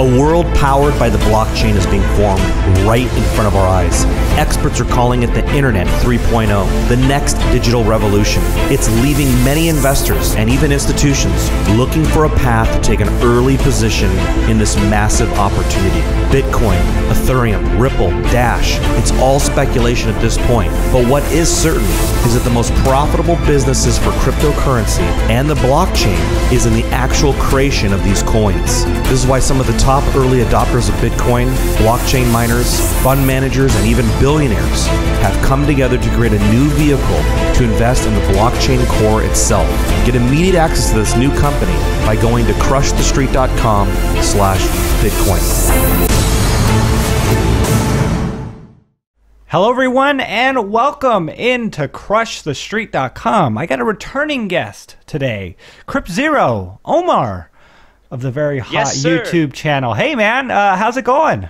A world powered by the blockchain is being formed right in front of our eyes. Experts are calling it the Internet 3.0, the next digital revolution. It's leaving many investors and even institutions looking for a path to take an early position in this massive opportunity. Bitcoin, Ethereum, Ripple, Dash, it's all speculation at this point. But what is certain is that the most profitable businesses for cryptocurrency and the blockchain is in the actual creation of these coins. This is why some of the top early adopters of Bitcoin, blockchain miners, fund managers, and even billionaires have come together to create a new vehicle to invest in the blockchain core itself. Get immediate access to this new company by going to crushthestreet.com/Bitcoin. Hello everyone and welcome into crushthestreet.com. I got a returning guest today, Crypt0, Omar of the very hot YouTube channel. Hey man, how's it going?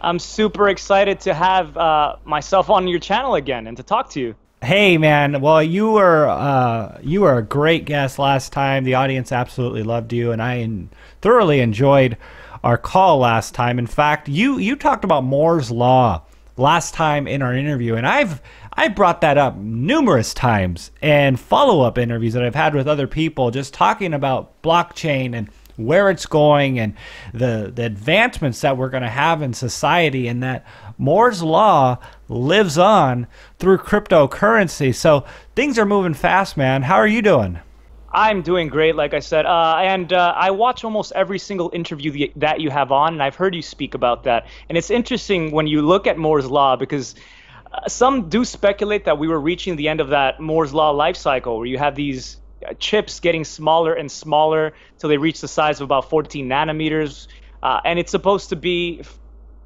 I'm super excited to have myself on your channel again and to talk to you. Hey man, well you were a great guest last time. The audience absolutely loved you, and I thoroughly enjoyed our call last time. In fact, you talked about Moore's Law last time in our interview, and I brought that up numerous times and follow-up interviews that I've had with other people, just talking about blockchain and where it's going and the advancements that we're going to have in society, and that Moore's Law lives on through cryptocurrency. So things are moving fast, man. How are you doing? I'm doing great, like I said, and I watch almost every single interview that you have on, and I've heard you speak about that. And it's interesting when you look at Moore's Law, because some do speculate that we were reaching the end of that Moore's Law life cycle, where you have these chips getting smaller and smaller till they reach the size of about 14 nanometers. And it's supposed to be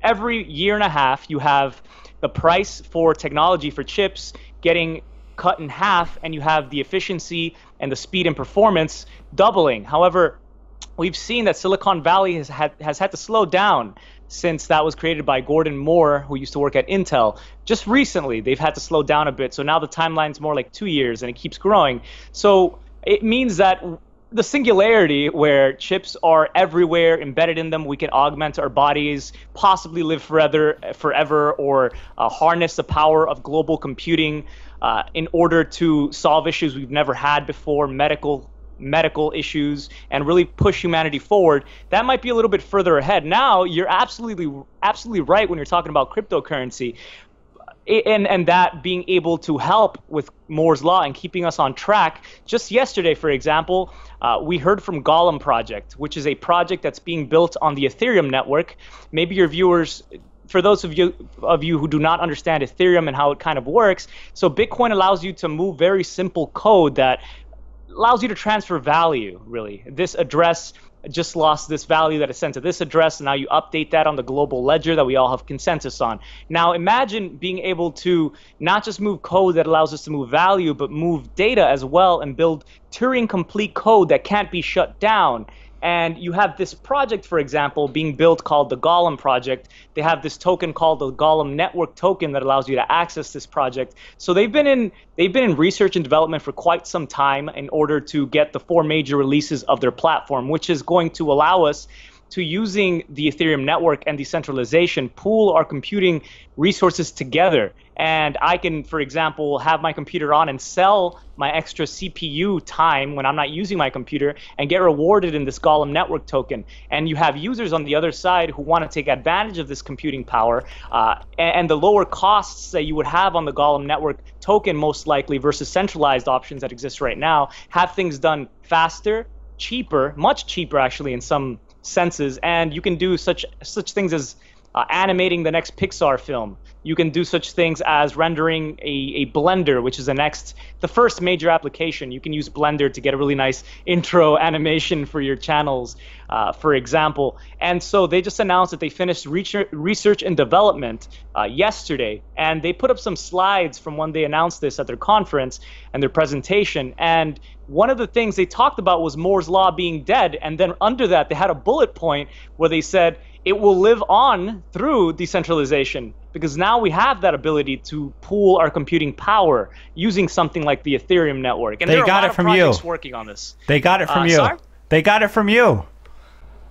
every year and a half, you have the price for technology for chips getting cut in half, and you have the efficiency and the speed and performance doubling. However, we've seen that Silicon Valley has had to slow down since that was created by Gordon Moore, who used to work at Intel. Just recently, they've had to slow down a bit. So now the timeline's more like 2 years, and it keeps growing. So it means that the singularity, where chips are everywhere, embedded in them, we can augment our bodies, possibly live forever, or harness the power of global computing in order to solve issues we've never had before, medical issues, and really push humanity forward. That might be a little bit further ahead. Now, you're absolutely right when you're talking about cryptocurrency. And that being able to help with Moore's Law and keeping us on track. Just yesterday, for example, we heard from Golem Project, which is a project that's being built on the Ethereum network. Maybe your viewers, for those of you who do not understand Ethereum and how it kind of works, so Bitcoin allows you to move very simple code that allows you to transfer value, really. This address just lost this value that is sent to this address, and now you update that on the global ledger that we all have consensus on. Now imagine being able to not just move code that allows us to move value, but move data as well, and build Turing complete code that can't be shut down. And you have this project, for example, being built called the Golem project. They have this token called the Golem network token that allows you to access this project. So they've been in research and development for quite some time in order to get the 4 major releases of their platform, which is going to allow us to, using the Ethereum network and decentralization, pool our computing resources together. And I can, for example, have my computer on and sell my extra CPU time when I'm not using my computer and get rewarded in this Golem network token. And you have users on the other side who want to take advantage of this computing power and the lower costs that you would have on the Golem network token, most likely, versus centralized options that exist right now, have things done faster, cheaper, much cheaper actually in some senses. And you can do such things as animating the next Pixar film. You can do such things as rendering a Blender, which is the first major application. You can use Blender to get a really nice intro animation for your channels, for example. And so they just announced that they finished research and development yesterday, and they put up some slides from when they announced this at their conference and their presentation. And one of the things they talked about was Moore's Law being dead, and then under that they had a bullet point where they said it will live on through decentralization, because now we have that ability to pool our computing power using something like the Ethereum network. And they got it from you. Working on this. They got it from you. Sorry? They got it from you.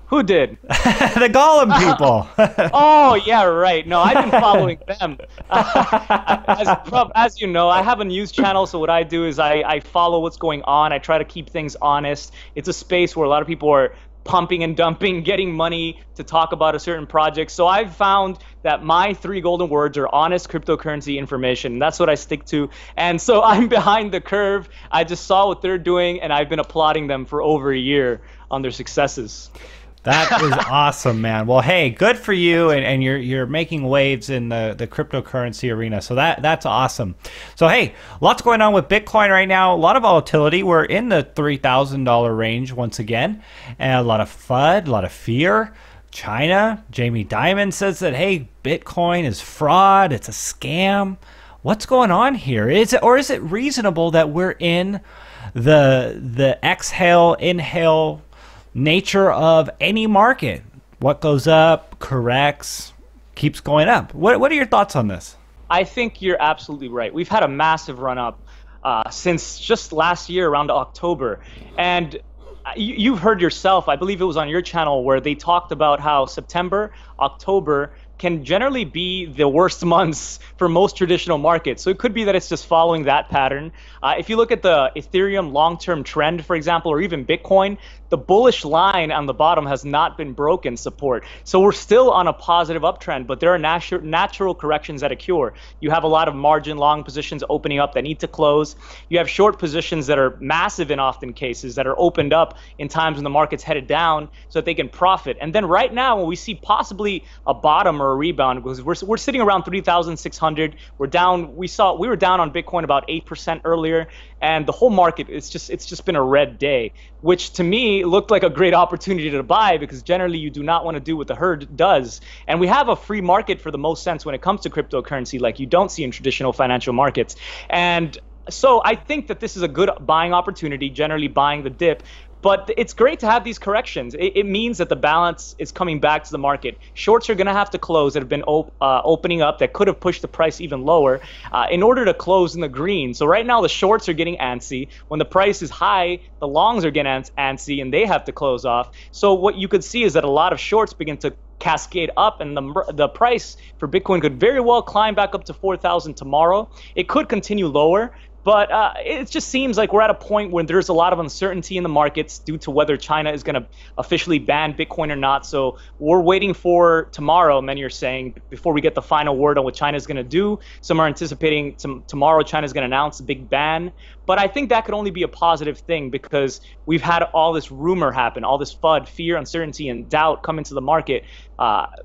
Who did? The Gollum people. Oh, yeah, right. No, I've been following them. As you know, I have a news channel, so what I do is I follow what's going on. I try to keep things honest. It's a space where a lot of people are pumping and dumping, getting money to talk about a certain project. So I've found that my 3 golden words are honest cryptocurrency information. That's what I stick to. And so I'm behind the curve. I just saw what they're doing, and I've been applauding them for over a year on their successes. That is awesome, man. Well, hey, good for you, and you're making waves in the cryptocurrency arena. So that's awesome. So hey, lots going on with Bitcoin right now. A lot of volatility. We're in the $3,000 range once again, and a lot of FUD, a lot of fear. China, Jamie Dimon says that hey, Bitcoin is fraud. It's a scam. What's going on here? Is it reasonable that we're in the exhale, inhale nature of any market? What goes up, corrects, keeps going up. What are your thoughts on this? I think you're absolutely right. We've had a massive run up since just last year around October. And you've heard yourself, I believe it was on your channel, where they talked about how September, October can generally be the worst months for most traditional markets. So it could be that it's just following that pattern. If you look at the Ethereum long-term trend, for example, or even Bitcoin, the bullish line on the bottom has not been broken support. So we're still on a positive uptrend, but there are natural corrections that occur. You have a lot of margin long positions opening up that need to close. You have short positions that are massive in often cases that are opened up in times when the market's headed down so that they can profit. And then right now, when we see possibly a bottom or a rebound, because we're sitting around 3,600, we're down. We were down on Bitcoin about 8% earlier, and the whole market it's just been a red day, which to me looked like a great opportunity to buy, because generally you do not want to do what the herd does. And we have a free market for the most sense when it comes to cryptocurrency, like you don't see in traditional financial markets. And so I think that this is a good buying opportunity, generally buying the dip. But it's great to have these corrections. It means that the balance is coming back to the market. Shorts are going to have to close that have been opening up that could have pushed the price even lower in order to close in the green. So right now the shorts are getting antsy. When the price is high, the longs are getting antsy and they have to close off. So what you could see is that a lot of shorts begin to cascade up, and the price for Bitcoin could very well climb back up to 4,000 tomorrow. It could continue lower. But it just seems like we're at a point where there's a lot of uncertainty in the markets due to whether China is going to officially ban Bitcoin or not. So we're waiting for tomorrow, many are saying, before we get the final word on what China is going to do. Some are anticipating tomorrow China is going to announce a big ban. But I think that could only be a positive thing, because we've had all this rumor happen, all this FUD, fear, uncertainty, and doubt come into the market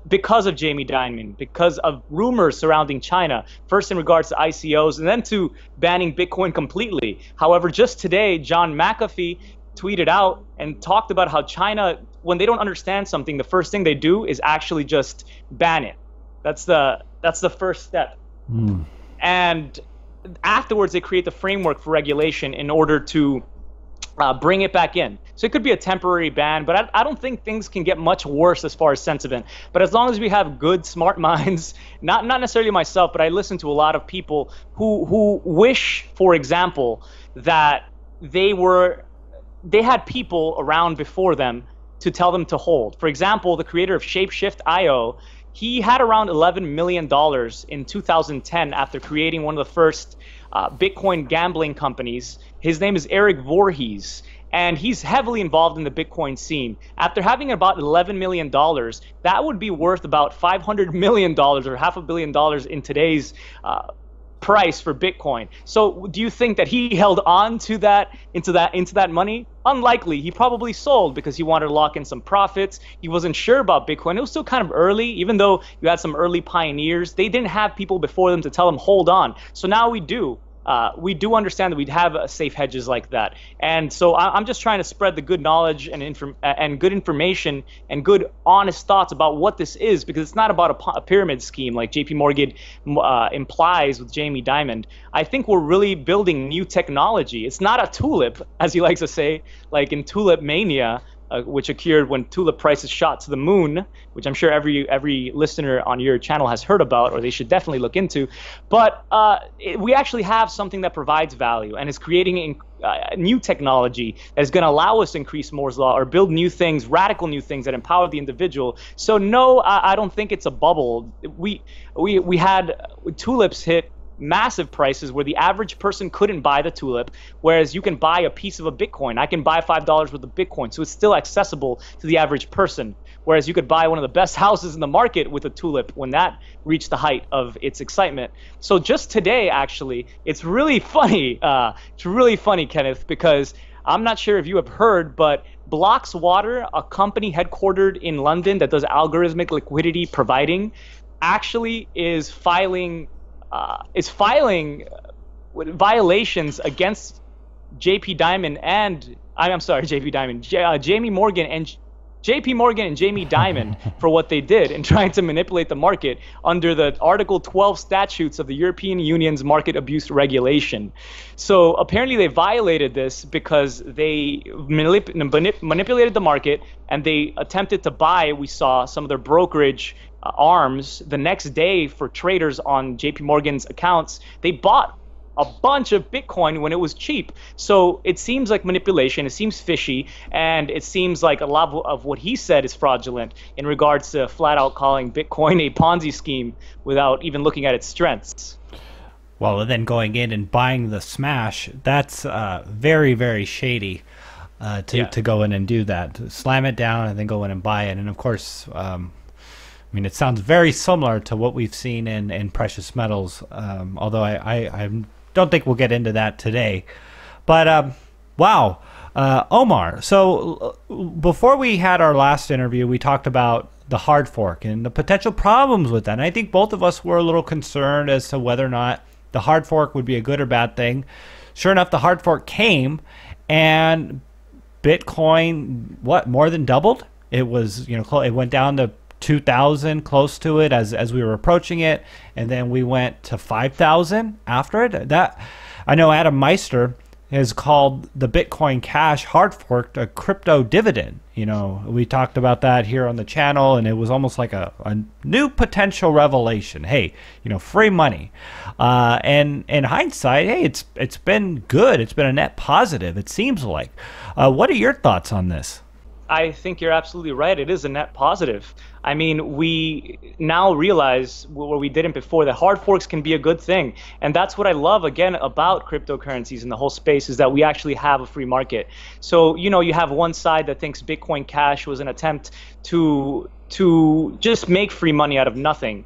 because of Jamie Dimon, because of rumors surrounding China, first in regards to ICOs and then to banning Bitcoin completely. However, just today, John McAfee tweeted out and talked about how China, when they don't understand something, the first thing they do is actually just ban it. That's the first step. And afterwards, they create the framework for regulation in order to bring it back in. So it could be a temporary ban, but I don't think things can get much worse as far as sentiment. But as long as we have good, smart minds, not necessarily myself, but I listen to a lot of people who wish, for example, that they had people around before them to tell them to hold. For example, the creator of Shapeshift.io, he had around $11 million in 2010 after creating one of the first Bitcoin gambling companies. His name is Eric Voorhees, and he's heavily involved in the Bitcoin scene. After having about $11 million, that would be worth about $500 million or $500 million in today's price for Bitcoin. So do you think that he held on to that into that money? Unlikely. He probably sold because he wanted to lock in some profits. He wasn't sure about Bitcoin. It was still kind of early, even though you had some early pioneers. They didn't have people before them to tell them hold on. So now we do. We do understand that we'd have safe hedges like that. And so I'm just trying to spread the good knowledge and good information and good honest thoughts about what this is, because it's not about a pyramid scheme like JP Morgan implies with Jamie Dimon. I think we're really building new technology. It's not a tulip, as he likes to say, like in tulip mania. which occurred when tulip prices shot to the moon, which I'm sure every listener on your channel has heard about, or they should definitely look into. But we actually have something that provides value and is creating new technology that is going to allow us to increase Moore's law or build new things, radical new things that empower the individual. So no, I don't think it's a bubble. We had tulips hit massive prices where the average person couldn't buy the tulip, whereas you can buy a piece of a Bitcoin. I can buy $5 worth of Bitcoin, so it's still accessible to the average person, whereas you could buy one of the best houses in the market with a tulip when that reached the height of its excitement. So just today, actually, it's really funny. It's really funny, Kenneth, because I'm not sure if you have heard, but Blocks Water, a company headquartered in London that does algorithmic liquidity providing, actually is filing violations against JP Diamond and JP Morgan and Jamie Dimon for what they did in trying to manipulate the market under the Article 12 statutes of the European Union's market abuse regulation. So apparently they violated this because they manipulated the market, and they attempted to buy, we saw, some of their brokerage arms the next day for traders on JP Morgan's accounts. They bought a bunch of Bitcoin when it was cheap. So it seems like manipulation, it seems fishy, and it seems like a lot of what he said is fraudulent in regards to flat out calling Bitcoin a Ponzi scheme without even looking at its strengths. Well, then going in and buying the smash, that's very, very shady to go in and do that. To slam it down and then go in and buy it. And of course, I mean, it sounds very similar to what we've seen in precious metals, although I don't think we'll get into that today. But wow, Omar, so before we had our last interview, we talked about the hard fork and the potential problems with that. And I think both of us were a little concerned as to whether or not the hard fork would be a good or bad thing. Sure enough, the hard fork came, and Bitcoin, more than doubled? It was, it went down to 2,000, close to it as we were approaching it, and then we went to 5,000 after it. That, I know Adam Meister has called the Bitcoin Cash hard fork a crypto dividend. We talked about that here on the channel, and it was almost like a new potential revelation. Hey, free money. And in hindsight, hey, it's been good. It's been a net positive, it seems like. What are your thoughts on this? I think you're absolutely right. It is a net positive. I mean, we now realize where we didn't before that hard forks can be a good thing. And that's what I love, again, about cryptocurrencies and the whole space, is that we actually have a free market. So, you have one side that thinks Bitcoin Cash was an attempt to just make free money out of nothing.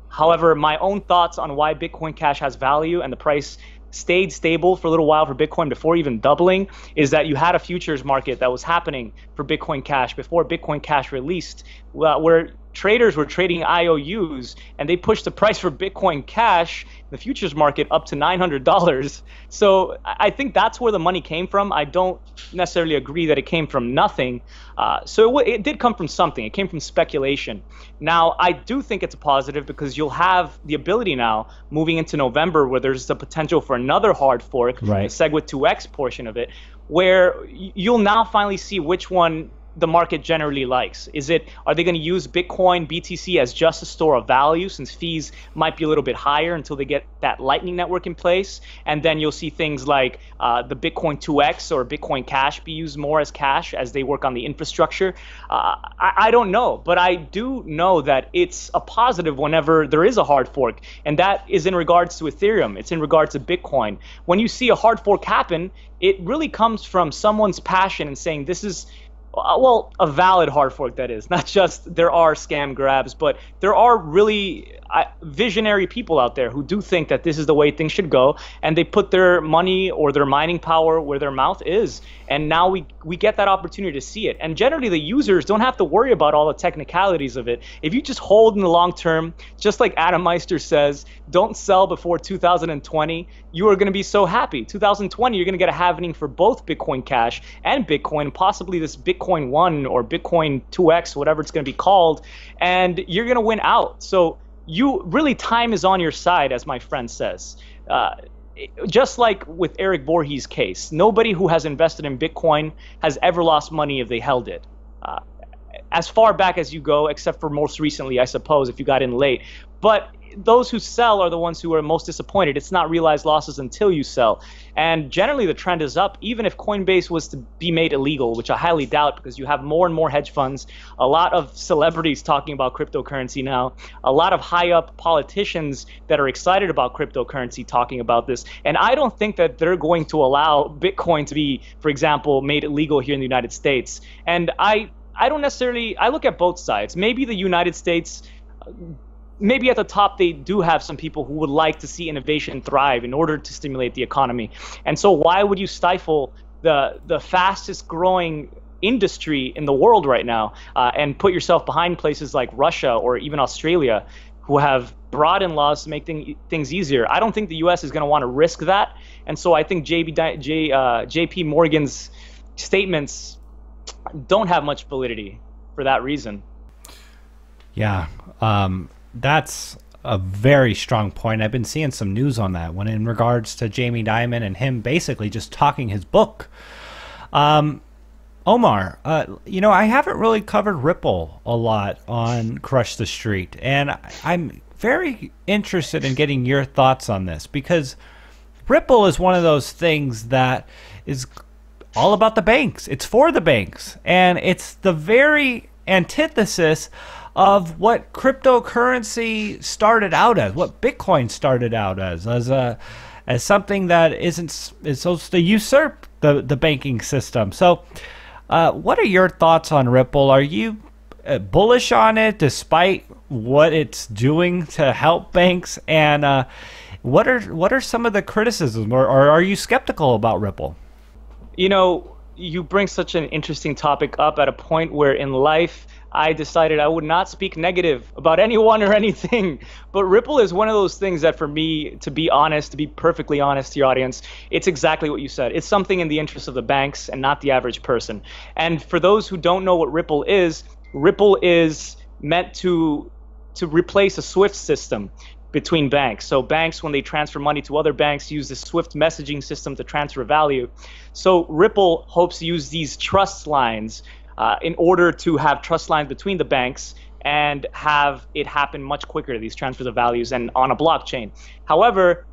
However, my own thoughts on why Bitcoin Cash has value and the price stayed stable for a little while for Bitcoin before even doubling is that you had a futures market that was happening for Bitcoin Cash before Bitcoin Cash released, where traders were trading IOUs, and they pushed the price for Bitcoin Cash, the futures market, up to $900. So I think that's where the money came from. I don't necessarily agree that it came from nothing. So it did come from something. It came from speculation. Now, I do think it's a positive because you'll have the ability now, moving into November, where there's the potential for another hard fork, right, the SegWit2x portion of it, where you'll now finally see which one the market generally likes. Are they going to use Bitcoin, BTC as just a store of value, since fees might be a little bit higher until they get that Lightning Network in place? And then you'll see things like the Bitcoin 2x or Bitcoin Cash be used more as cash as they work on the infrastructure. I don't know, but I do know that it's a positive whenever there is a hard fork, and that is in regards to Ethereum. It's in regards to Bitcoin. When you see a hard fork happen, it really comes from someone's passion and saying this is a valid hard fork, that is. Not just there are scam grabs, but there are really visionary people out there who do think that this is the way things should go, and they put their money or their mining power where their mouth is. And now we get that opportunity to see it. And generally, the users don't have to worry about all the technicalities of it. If you just hold in the long term, just like Adam Meister says, don't sell before 2020, you are going to be so happy. 2020, you're going to get a halvening for both Bitcoin Cash and Bitcoin, possibly this Bitcoin 1 or Bitcoin 2x, whatever it's going to be called, and you're going to win out. So time is on your side, as my friend says. Just like with Eric Voorhees' case, nobody who has invested in Bitcoin has ever lost money if they held it. as far back as you go, except for most recently, I suppose, if you got in late. But those who sell are the ones who are most disappointed. It's not realized losses until you sell. And generally, the trend is up, even if Coinbase was to be made illegal, which I highly doubt, because you have more and more hedge funds, a lot of celebrities talking about cryptocurrency now, a lot of high-up politicians that are excited about cryptocurrency talking about this. And I don't think that they're going to allow Bitcoin to be, for example, made illegal here in the United States. And I don't necessarily, I look at both sides. Maybe the United States, maybe at the top, they do have some people who would like to see innovation thrive in order to stimulate the economy. And so why would you stifle the fastest growing industry in the world right now and put yourself behind places like Russia or even Australia, who have broadened laws to make things easier? I don't think the U.S. is going to want to risk that. And so I think JP Morgan's statements don't have much validity for that reason. Yeah, that's a very strong point. I've been seeing some news on that one in regards to Jamie Dimon and him basically just talking his book. Omar, I haven't really covered Ripple a lot on Crush the Street, and I'm very interested in getting your thoughts on this, because Ripple is one of those things that is all about the banks. It's for the banks, and it's the very antithesis of what cryptocurrency started out as, what Bitcoin started out as something that is supposed to usurp the banking system. So what are your thoughts on Ripple? Are you bullish on it despite what it's doing to help banks? And what are some of the criticisms, or are you skeptical about Ripple? You bring such an interesting topic up at a point where in life I decided I would not speak negative about anyone or anything. But Ripple is one of those things that, for me, to be honest, to be perfectly honest to your audience, it's exactly what you said. It's something in the interest of the banks and not the average person. And for those who don't know what Ripple is meant to replace a SWIFT system between banks. So banks, when they transfer money to other banks, use the SWIFT messaging system to transfer value. So Ripple hopes to use these trust lines in order to have trust lines between the banks and have it happen much quicker, these transfers of values, and on a blockchain. However,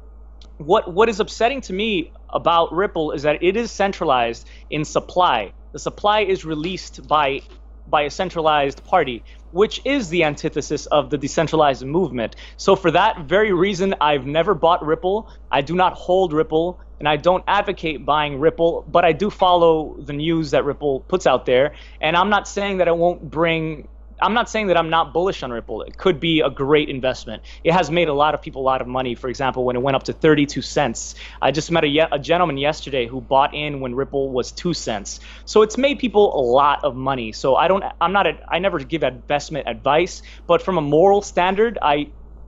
what is upsetting to me about Ripple is that it is centralized in supply. The supply is released by a centralized party, which is the antithesis of the decentralized movement. So for that very reason, I've never bought Ripple. I do not hold Ripple, and I don't advocate buying Ripple, but I do follow the news that Ripple puts out there. And I'm not saying that I'm not saying that I'm not bullish on Ripple. It could be a great investment. It has made a lot of people a lot of money. For example, when it went up to 32 cents. I just met a gentleman yesterday who bought in when Ripple was 2 cents. So it's made people a lot of money. So I never give investment advice, but from a moral standard,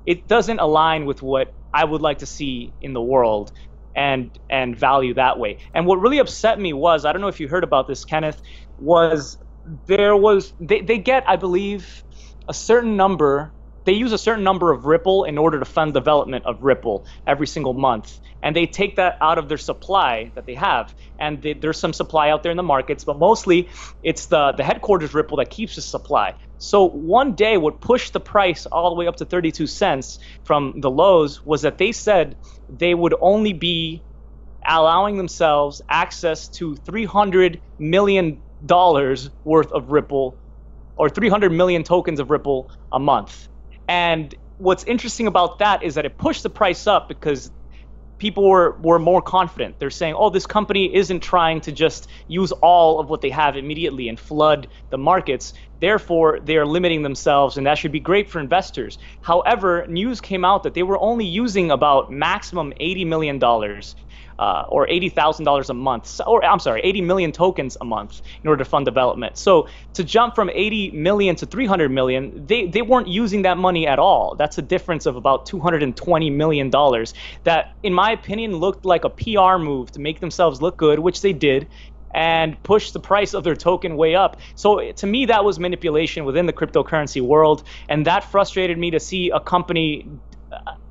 it doesn't align with what I would like to see in the world and value that way. And what really upset me was, I don't know if you heard about this, Kenneth, was they get, I believe, a certain number. They use a certain number of Ripple in order to fund development of Ripple every single month. And they take that out of their supply that they have. And there's some supply out there in the markets, but mostly it's the headquarters Ripple that keeps the supply. So one day what pushed the price all the way up to 32 cents from the lows was that they said they would only be allowing themselves access to $300 million worth of Ripple, or 300 million tokens of Ripple a month. And what's interesting about that is that it pushed the price up because people were more confident. They're saying, oh, this company isn't trying to just use all of what they have immediately and flood the markets. Therefore, they are limiting themselves, and that should be great for investors. However, news came out that they were only using about maximum $80 million or $80,000 a month, or I'm sorry, 80 million tokens a month in order to fund development. So to jump from 80 million to 300 million, they weren't using that money at all. That's a difference of about $220 million that, in my opinion, looked like a PR move to make themselves look good, which they did, and push the price of their token way up. So to me, that was manipulation within the cryptocurrency world, and that frustrated me to see a company,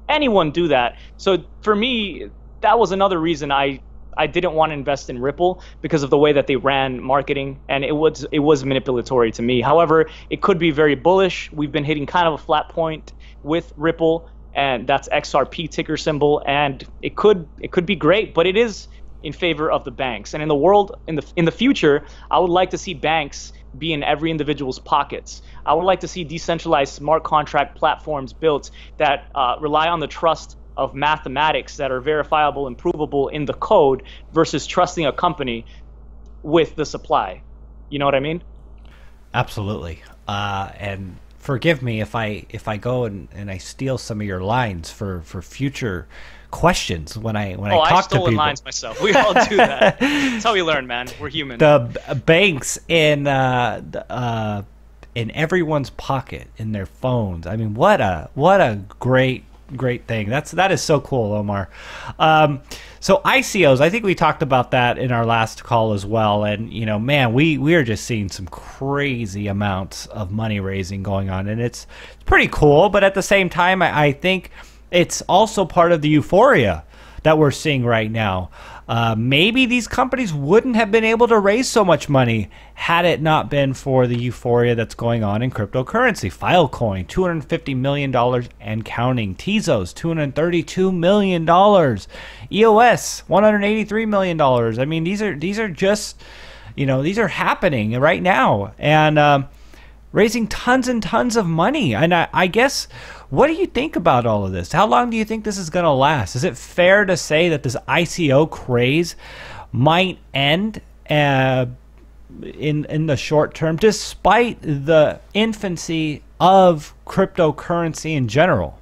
anyone do that. So for me, that was another reason I I didn't want to invest in Ripple because of the way that they ran marketing, and it was manipulatory to me. However, it could be very bullish. We've been hitting kind of a flat point with Ripple, and that's XRP ticker symbol, and it could be great, but it is in favor of the banks. And in the world, in the future, I would like to see banks be in every individual's pockets. I would like to see decentralized smart contract platforms built that rely on the trust of mathematics that are verifiable and provable in the code versus trusting a company with the supply. You know what I mean? Absolutely. And forgive me if I go and I steal some of your lines for future questions when I talk to people. I've stolen lines myself. We all do that. That's how we learn, man. We're human. The banks in everyone's pocket, in their phones. I mean, what a great thing. That is so cool, Omar. So ICOs, I think we talked about that in our last call as well. And man, we are just seeing some crazy amounts of money raising going on, and it's pretty cool. But at the same time, I think it's also part of the euphoria that we're seeing right now. Maybe these companies wouldn't have been able to raise so much money had it not been for the euphoria that's going on in cryptocurrency. Filecoin, $250 million and counting. Tezos, $232 million. EOS, $183 million. I mean, these are just, these are happening right now. And raising tons and tons of money. And I guess, what do you think about all of this? How long do you think this is going to last? Is it fair to say that this ICO craze might end in the short term, despite the infancy of cryptocurrency in general?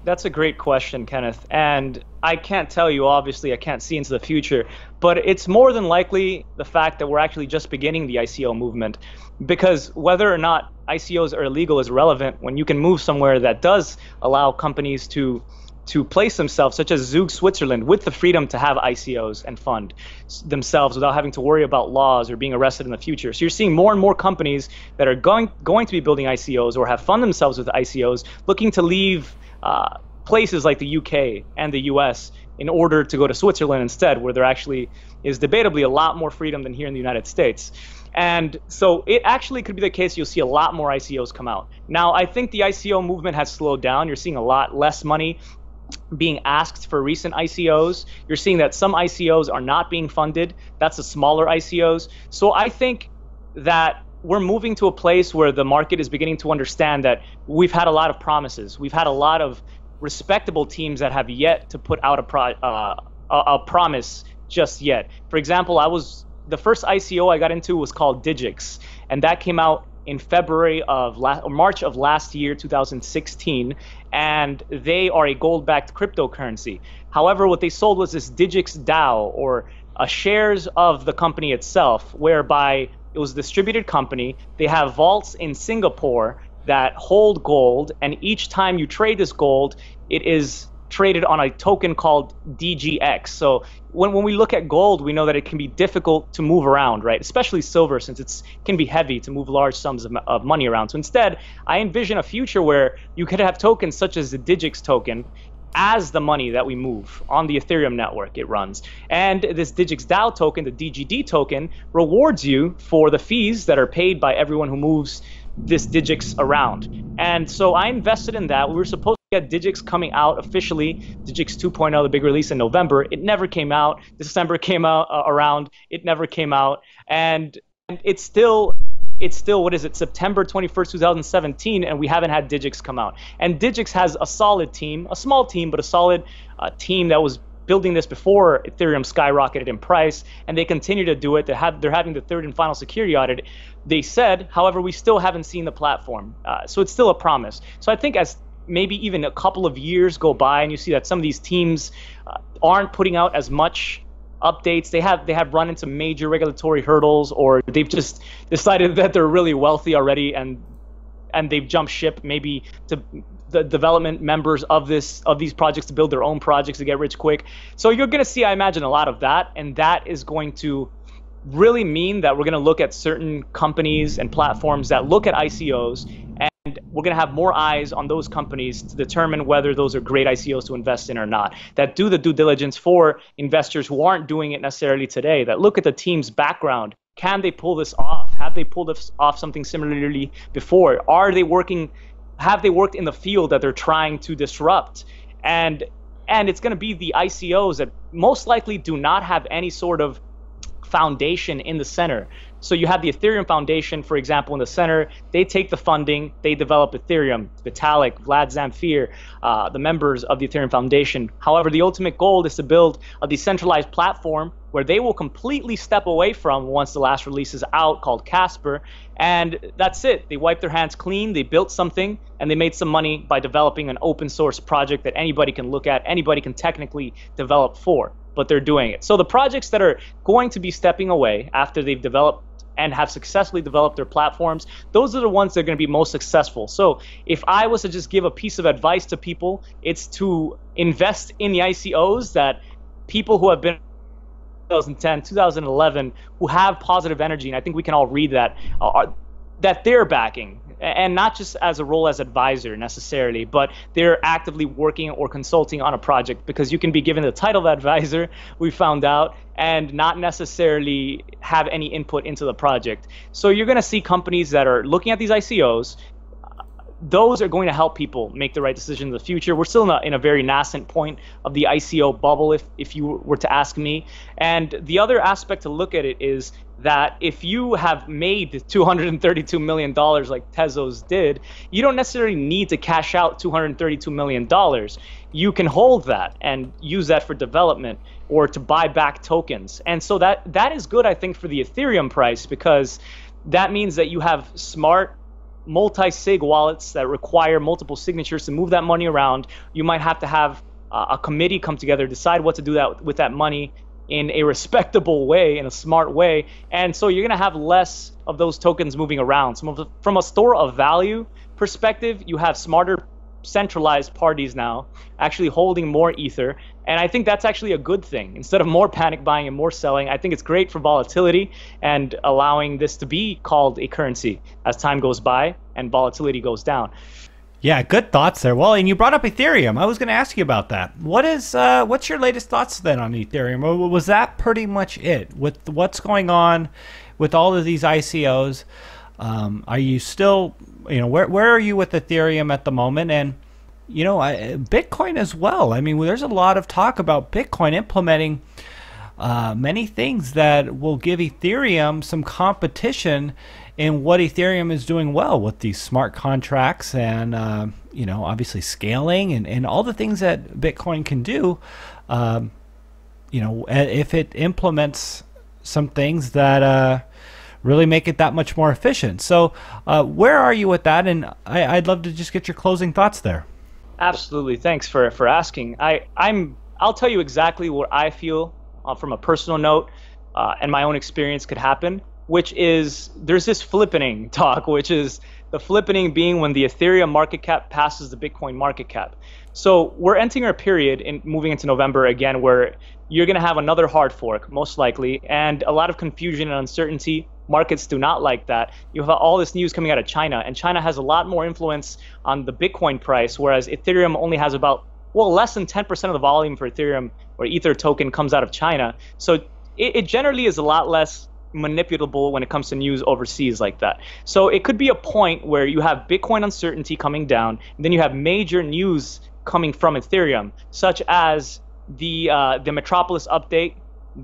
That's a great question, Kenneth. And I can't tell you, obviously, I can't see into the future, but it's more than likely the fact that we're actually just beginning the ICO movement. Because whether or not ICOs are illegal is relevant when you can move somewhere that does allow companies to place themselves, such as Zug, Switzerland, with the freedom to have ICOs and fund themselves without having to worry about laws or being arrested in the future. So you're seeing more and more companies that are going to be building ICOs or have funded themselves with ICOs, looking to leave places like the UK and the US in order to go to Switzerland instead, where there actually is debatably a lot more freedom than here in the United States. And so it actually could be the case you'll see a lot more ICOs come out. Now, I think the ICO movement has slowed down. You're seeing a lot less money being asked for recent ICOs. You're seeing that some ICOs are not being funded. That's the smaller ICOs. So I think that we're moving to a place where the market is beginning to understand that we've had a lot of promises. We've had a lot of respectable teams that have yet to put out a promise just yet. For example, the first ICO I got into was called Digix, and that came out in March of last year, 2016, and they are a gold-backed cryptocurrency. However, what they sold was this Digix DAO, or shares of the company itself, whereby it was a distributed company. They have vaults in Singapore that hold gold, and each time you trade this gold, it is traded on a token called DGX. So when we look at gold, we know that it can be difficult to move around, right? Especially silver, since it can be heavy to move large sums of money around. So instead, I envision a future where you could have tokens such as the Digix token as the money that we move on the Ethereum network it runs. And this Digix DAO token, the DGD token, rewards you for the fees that are paid by everyone who moves this Digix around. And so I invested in that. We were supposed to get Digix coming out officially, Digix 2.0, the big release in November. It never came out. December came out around. It never came out. And it's still, what is it, September 21st, 2017, and we haven't had Digix come out. And Digix has a solid team, a small team, but a solid team that was building this before Ethereum skyrocketed in price, and they continue to do it. They're having the third and final security audit, they said. However, we still haven't seen the platform. So it's still a promise. So I think as maybe even a couple of years go by and you see that some of these teams aren't putting out as much updates, they have run into major regulatory hurdles, or they've just decided that they're really wealthy already and they've jumped ship maybe to the development members of these projects to build their own projects to get rich quick. So you're going to see, I imagine, a lot of that, and that is going to really mean that we're going to look at certain companies and platforms that look at ICOs and we're going to have more eyes on those companies to determine whether those are great ICOs to invest in or not, that do the due diligence for investors who aren't doing it necessarily today, that look at the team's background. Can they pull this off? Have they pulled off something similarly before? Have they worked in the field that they're trying to disrupt? And it's going to be the ICOs that most likely do not have any sort of foundation in the center. So you have the Ethereum Foundation, for example, in the center. They take the funding, they develop Ethereum, Vitalik, Vlad Zamfir, the members of the Ethereum Foundation. However, the ultimate goal is to build a decentralized platform where they will completely step away from once the last release is out, called Casper. And that's it. They wiped their hands clean. They built something and they made some money by developing an open source project that anybody can look at, anybody can technically develop for, but they're doing it. So the projects that are going to be stepping away after they've developed and have successfully developed their platforms, those are the ones that are going to be most successful. So if I was to just give a piece of advice to people, it's to invest in the ICOs that people who have been 2010, 2011, who have positive energy, and I think we can all read that, that they're backing, and not just as a role as advisor necessarily, but they're actively working or consulting on a project, because you can be given the title of advisor, we found out, and not necessarily have any input into the project. So you're going to see companies that are looking at these ICOs. Those are going to help people make the right decision in the future. We're still in a very nascent point of the ICO bubble, if you were to ask me. And the other aspect to look at it is that if you have made $232 million like Tezos did, you don't necessarily need to cash out $232 million. You can hold that and use that for development or to buy back tokens. And so that is good, I think, for the Ethereum price, because that means that you have smart multi-sig wallets that require multiple signatures to move that money around. You might have to have a committee come together, decide what to do with that money in a respectable way, in a smart way. And so you're going to have less of those tokens moving around. From a store of value perspective, you have smarter centralized parties now actually holding more ether, and I think that's actually a good thing. Instead of more panic buying and more selling, I think it's great for volatility and allowing this to be called a currency as time goes by and volatility goes down. Yeah, good thoughts there. Well, and you brought up Ethereum. I was going to ask you about that. What's your latest thoughts then on Ethereum? Or was that pretty much it with what's going on with all of these ICOs? Are you still, where are you with Ethereum at the moment? And, Bitcoin as well. I mean, there's a lot of talk about Bitcoin implementing many things that will give Ethereum some competition in what Ethereum is doing well with these smart contracts and, obviously scaling and all the things that Bitcoin can do, if it implements some things that really make it that much more efficient. So where are you with that? And I'd love to just get your closing thoughts there. Absolutely. Thanks for asking. I'll tell you exactly what I feel from a personal note and my own experience could happen, which is there's this flippening talk, which is the flippening being when the Ethereum market cap passes the Bitcoin market cap. So we're entering a period moving into November again where you're going to have another hard fork, most likely, and a lot of confusion and uncertainty. Markets do not like that. You have all this news coming out of China, and China has a lot more influence on the Bitcoin price, whereas Ethereum only has about, less than 10% of the volume for Ethereum or Ether token comes out of China. So it generally is a lot less manipulable when it comes to news overseas like that. So it could be a point where you have Bitcoin uncertainty coming down, and then you have major news coming from Ethereum, such as the Metropolis update,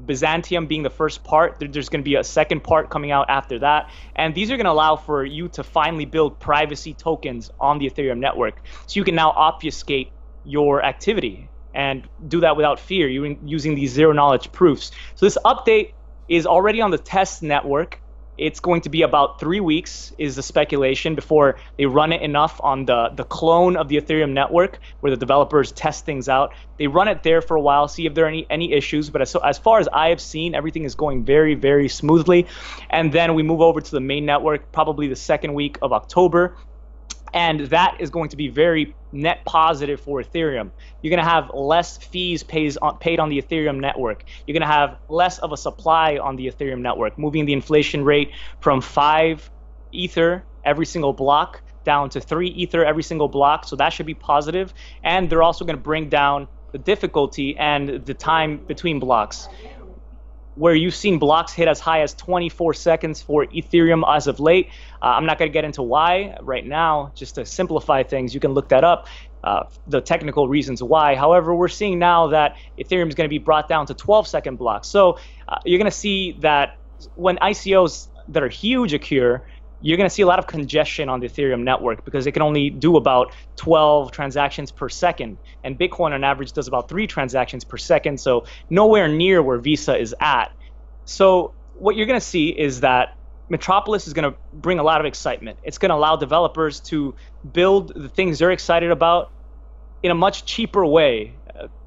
Byzantium being the first part. There's going to be a second part coming out after that. And these are going to allow for you to finally build privacy tokens on the Ethereum network. So you can now obfuscate your activity and do that without fear using these zero knowledge proofs. So this update is already on the test network. It's going to be about 3 weeks is the speculation before they run it enough on the clone of the Ethereum network where the developers test things out. They run it there for a while, see if there are any issues. But as far as I have seen, everything is going very, very smoothly. And then we move over to the main network, probably the second week of October. And that is going to be very net positive for Ethereum. You're going to have less fees paid on the Ethereum network. You're going to have less of a supply on the Ethereum network, moving the inflation rate from 5 Ether every single block down to 3 Ether every single block, so that should be positive. And they're also going to bring down the difficulty and the time between blocks, where you've seen blocks hit as high as 24 seconds for Ethereum as of late. I'm not going to get into why right now, just to simplify things. You can look that up, the technical reasons why. However, we're seeing now that Ethereum is going to be brought down to 12-second blocks. So you're going to see that when ICOs that are huge occur, you're going to see a lot of congestion on the Ethereum network because it can only do about 12 transactions per second. And Bitcoin on average does about 3 transactions per second, so nowhere near where Visa is at. So what you're going to see is that Metropolis is going to bring a lot of excitement. It's going to allow developers to build the things they're excited about in a much cheaper way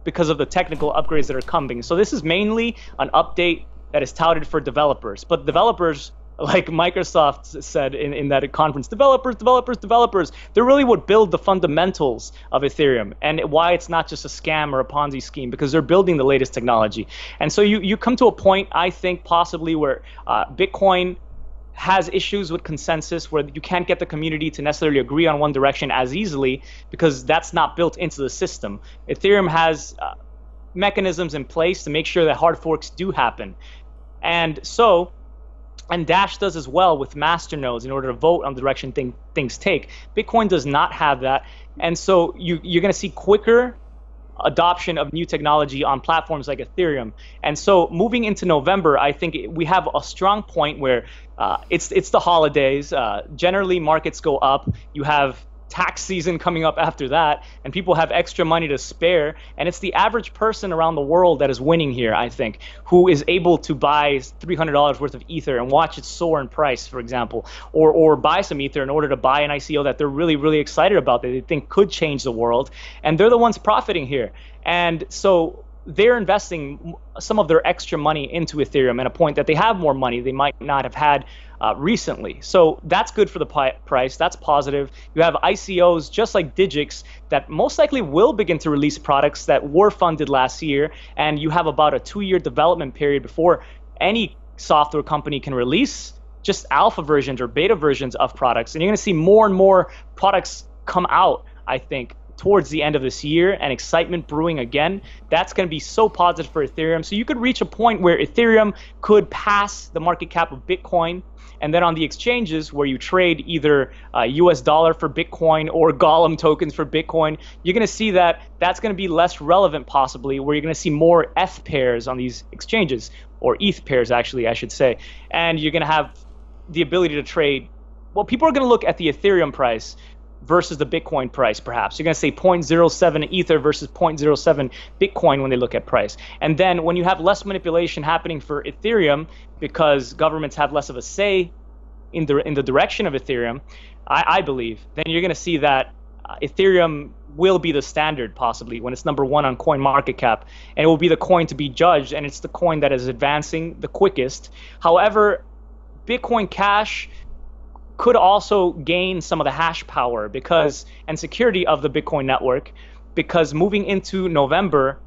because of the technical upgrades that are coming. So this is mainly an update that is touted for developers. But developers, like Microsoft said in that conference, developers, they're really what build the fundamentals of Ethereum and why it's not just a scam or a Ponzi scheme, because they're building the latest technology. And so you come to a point, I think, possibly where Bitcoin has issues with consensus, where you can't get the community to necessarily agree on one direction as easily because that's not built into the system. Ethereum has mechanisms in place to make sure that hard forks do happen. And Dash does as well with masternodes in order to vote on the direction things take. Bitcoin does not have that. And so you're going to see quicker adoption of new technology on platforms like Ethereum. And so moving into November, I think we have a strong point where it's the holidays. Generally, markets go up. You have tax season coming up after that, and people have extra money to spare, and it's the average person around the world that is winning here, I think, who is able to buy $300 worth of Ether and watch it soar in price, for example, or buy some Ether in order to buy an ICO that they're really, really excited about, that they think could change the world, and they're the ones profiting here. And so they're investing some of their extra money into Ethereum at a point that they have more money they might not have had recently. So that's good for the price. That's positive. You have ICOs just like Digix that most likely will begin to release products that were funded last year, and you have about a 2-year development period before any software company can release just alpha versions or beta versions of products. And you're going to see more and more products come out, I think, towards the end of this year, and excitement brewing again. That's going to be so positive for Ethereum. So you could reach a point where Ethereum could pass the market cap of Bitcoin, and then on the exchanges where you trade either US dollar for Bitcoin or Golem tokens for Bitcoin, you're going to see that that's going to be less relevant possibly, where you're going to see more ETH pairs on these exchanges, or ETH pairs actually, I should say. And you're going to have the ability to trade. Well, people are going to look at the Ethereum price versus the Bitcoin price, perhaps. You're going to say 0.07 Ether versus 0.07 Bitcoin when they look at price. And then when you have less manipulation happening for Ethereum, because governments have less of a say in the direction of Ethereum, I believe, then you're going to see that Ethereum will be the standard possibly when it's number 1 on coin market cap, and it will be the coin to be judged, and it's the coin that is advancing the quickest. However, Bitcoin Cash could also gain some of the hash power and security of the Bitcoin network, because moving into November,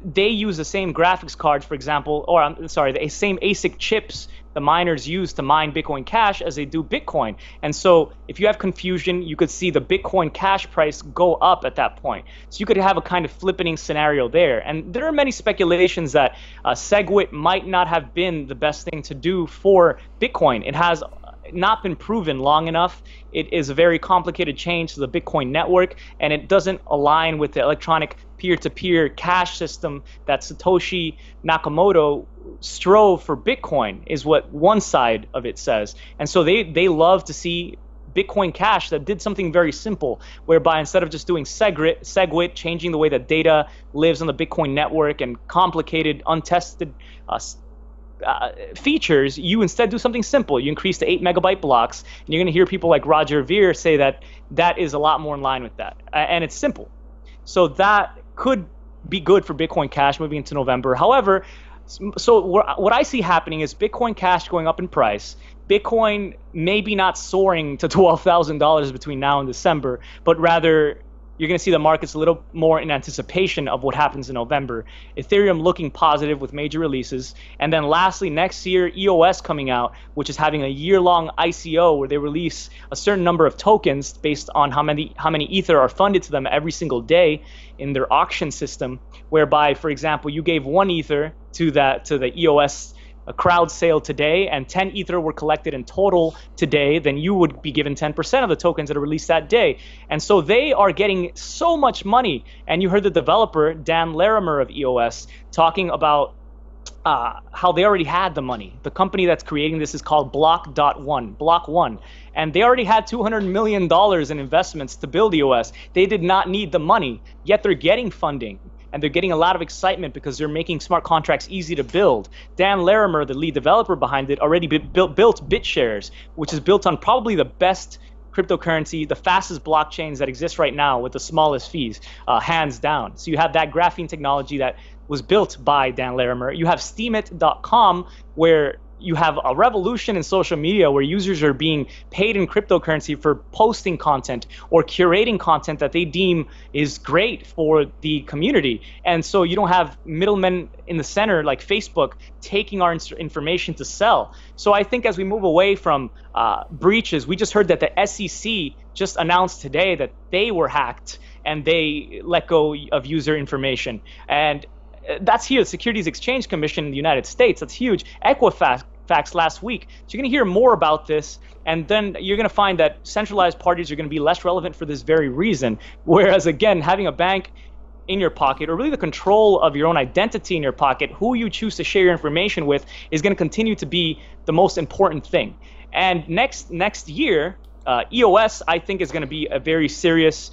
they use the same graphics cards, for example, or I'm sorry, the same ASIC chips the miners use to mine Bitcoin Cash as they do Bitcoin. And so if you have confusion, you could see the Bitcoin Cash price go up at that point. So you could have a kind of flippening scenario there. And there are many speculations that SegWit might not have been the best thing to do for Bitcoin. It has not been proven long enough. It is a very complicated change to the Bitcoin network, and it doesn't align with the electronic peer-to-peer cash system that Satoshi Nakamoto strove for Bitcoin, is what one side of it says. And so they love to see Bitcoin Cash that did something very simple, whereby instead of just doing SegWit, changing the way that data lives on the Bitcoin network and complicated, untested features, you instead do something simple. You increase to 8 megabyte blocks, and you're going to hear people like Roger Ver say that that is a lot more in line with that. And it's simple. So that could be good for Bitcoin Cash moving into November. However, so what I see happening is Bitcoin Cash going up in price. Bitcoin maybe not soaring to $12,000 between now and December, but rather you're going to see the markets a little more in anticipation of what happens in November. Ethereum looking positive with major releases. And then lastly, next year, EOS coming out, which is having a year-long ICO where they release a certain number of tokens based on how many Ether are funded to them every single day in their auction system, whereby, for example, you gave 1 Ether to the EOS a crowd sale today, and 10 Ether were collected in total today, then you would be given 10% of the tokens that are released that day. And so they are getting so much money. And you heard the developer, Dan Larimer of EOS, talking about how they already had the money. The company that's creating this is called Block One. And they already had $200 million in investments to build EOS. They did not need the money, yet they're getting funding. And they're getting a lot of excitement because they're making smart contracts easy to build. Dan Larimer, the lead developer behind it, already built BitShares, which is built on probably the best cryptocurrency, the fastest blockchains that exist right now with the smallest fees, hands down. So you have that graphene technology that was built by Dan Larimer. You have Steemit.com, where you have a revolution in social media where users are being paid in cryptocurrency for posting content or curating content that they deem is great for the community. And so you don't have middlemen in the center like Facebook taking our information to sell. So I think as we move away from breaches, we just heard that the SEC just announced today that they were hacked and they let go of user information. And that's here, the Securities Exchange Commission in the United States. That's huge. Equifax last week. So you're going to hear more about this, and then you're going to find that centralized parties are going to be less relevant for this very reason. Whereas, again, having a bank in your pocket, or really the control of your own identity in your pocket, who you choose to share your information with, is going to continue to be the most important thing. And next year, EOS, I think, is going to be a very serious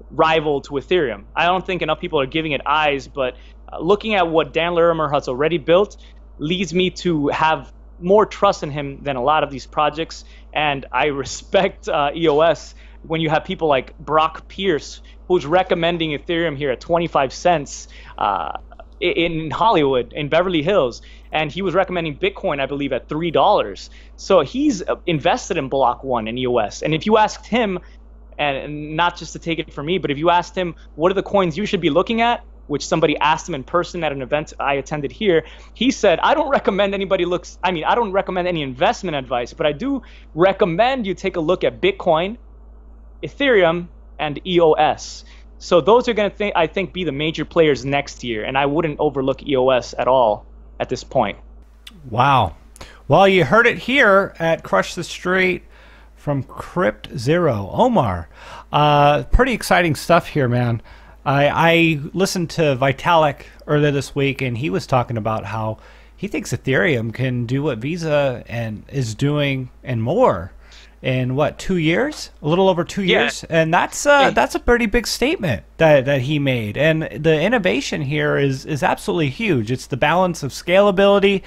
rival to Ethereum. I don't think enough people are giving it eyes, but looking at what Dan Larimer has already built leads me to have more trust in him than a lot of these projects. And I respect EOS when you have people like Brock Pierce, who's recommending Ethereum here at 25 cents in Hollywood, in Beverly Hills. And he was recommending Bitcoin, I believe, at $3. So he's invested in Block One and EOS. And if you asked him, and not just to take it from me, but if you asked him, what are the coins you should be looking at, which somebody asked him in person at an event I attended here, he said, I don't recommend I don't recommend any investment advice, but I do recommend you take a look at Bitcoin, Ethereum, and EOS. So those are going to, I think, be the major players next year, and I wouldn't overlook EOS at all at this point. Wow. Well, you heard it here at Crush the Street from Crypt0. Omar, pretty exciting stuff here, man. I listened to Vitalik earlier this week, and he was talking about how he thinks Ethereum can do what Visa and is doing and more in what, 2 years? A little over 2 years, and that's a pretty big statement that he made. And the innovation here is absolutely huge. It's the balance of scalability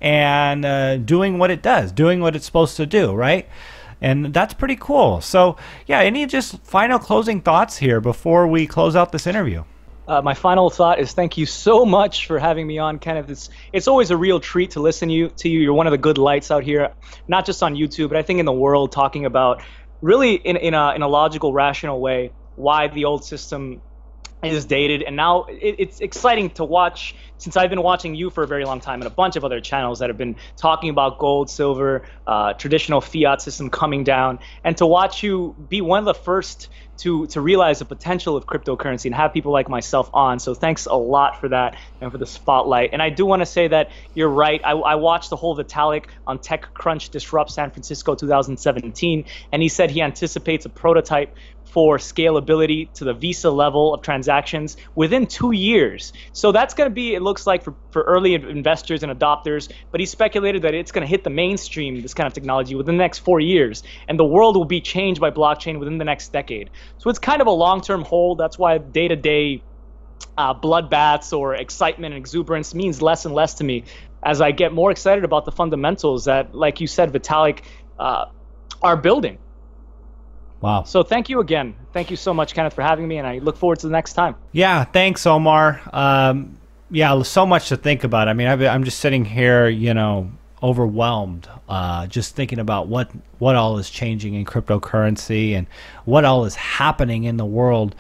and doing what it does, doing what it's supposed to do, right? And that's pretty cool. So, yeah, any just final closing thoughts here before we close out this interview? My final thought is thank you so much for having me on, Kenneth. It's always a real treat to listen to you. You're one of the good lights out here, not just on YouTube, but I think in the world, talking about really in a logical, rational way why the old system is dated. And now it's exciting to watch, since I've been watching you for a very long time and a bunch of other channels that have been talking about gold, silver, traditional fiat system coming down, and to watch you be one of the first to realize the potential of cryptocurrency and have people like myself on. So thanks a lot for that and for the spotlight. And I do want to say that you're right. I watched the whole Vitalik on TechCrunch Disrupt San Francisco 2017, and he said he anticipates a prototype for scalability to the Visa level of transactions within 2 years. So that's going to be, it looks like, for early investors and adopters, but he speculated that it's going to hit the mainstream, this kind of technology, within the next 4 years, and the world will be changed by blockchain within the next decade. So it's kind of a long-term hold. That's why day-to-day bloodbaths or excitement and exuberance means less and less to me as I get more excited about the fundamentals that, like you said, Vitalik, are building. Wow. So thank you again. Thank you so much, Kenneth, for having me, and I look forward to the next time. Yeah, thanks, Omar. Yeah, so much to think about. I mean, I'm just sitting here, overwhelmed, just thinking about what all is changing in cryptocurrency and what all is happening in the world.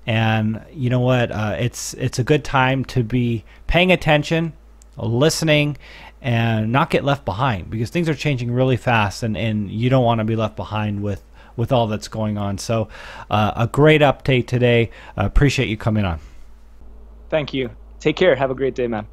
And you know what? It's a good time to be paying attention, listening, and not get left behind, because things are changing really fast, and you don't want to be left behind with all that's going on. So a great update today. Appreciate you coming on. Thank you. Take care. Have a great day, man.